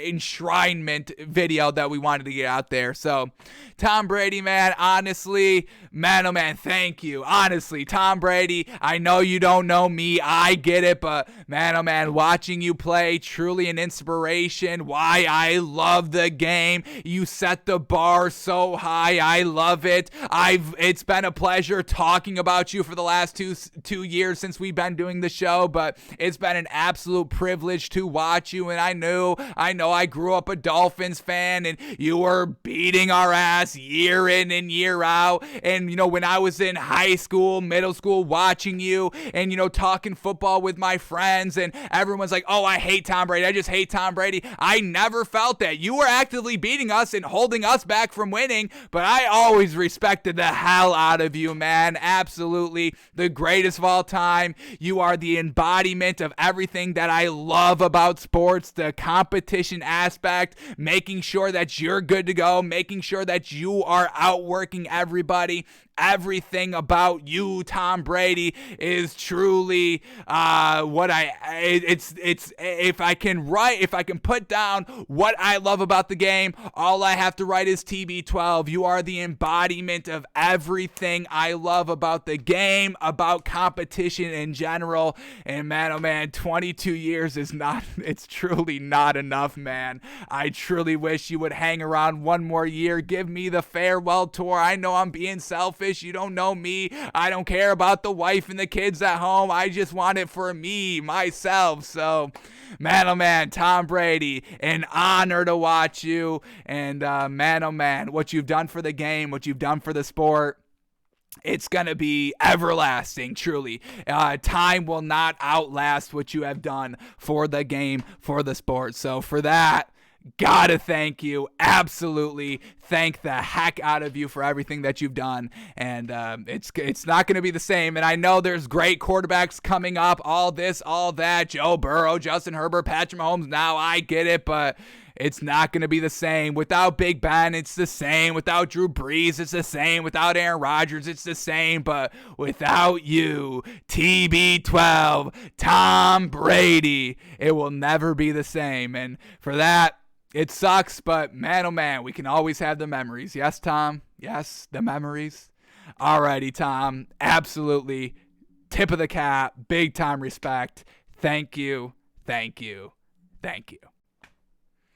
enshrinement video that we wanted to get out there. So, Tom Brady, man, honestly, man, oh man, thank you. Honestly, Tom Brady, I know you don't know me, I get it, but man, oh man, watching you play, truly an inspiration. Why I love the game. You set the bar so high. I love it. It's been a pleasure talking about you for the last two years since we've been doing the show, but it's been an absolute privilege to watch you, and I know I grew up a Dolphins fan, and you were beating our ass year in and year out. And, when I was in high school, middle school, watching you and, talking football with my friends, and everyone's like, oh, I hate Tom Brady. I just hate Tom Brady. I never felt that. You were actively beating us and holding us back from winning, but I always respected the hell out of you, man. Absolutely the greatest of all time. You are the embodiment of everything that I love about sports, the competition aspect, making sure that you're good to go, making sure that you are outworking everybody. Everything about you, Tom Brady, is truly if I can put down what I love about the game, all I have to write is TB12. You are the embodiment of everything I love about the game, about competition in general. And man, oh man, 22 years it's truly not enough, man. I truly wish you would hang around one more year. Give me the farewell tour. I know I'm being selfish. You don't know me. I don't care about the wife and the kids at home. I just want it for me, myself. So, man, oh man, Tom Brady, an honor to watch you. And man, oh man, what you've done for the game, what you've done for the sport, it's going to be everlasting, truly. Time will not outlast what you have done for the game, for the sport. So for that, gotta thank you. Absolutely thank the heck out of you for everything that you've done. And it's not going to be the same. And I know there's great quarterbacks coming up, all this, all that, Joe Burrow, Justin Herbert, Patrick Mahomes. Now I get it, but it's not going to be the same. Without Big Ben, it's the same. Without Drew Brees, it's the same. Without Aaron Rodgers, it's the same. But without you, TB12, Tom Brady, it will never be the same. And for that, it sucks, but man, oh man, we can always have the memories. Yes, Tom? Yes, the memories. Alrighty, Tom. Absolutely. Tip of the cap. Big time respect. Thank you. Thank you. Thank you.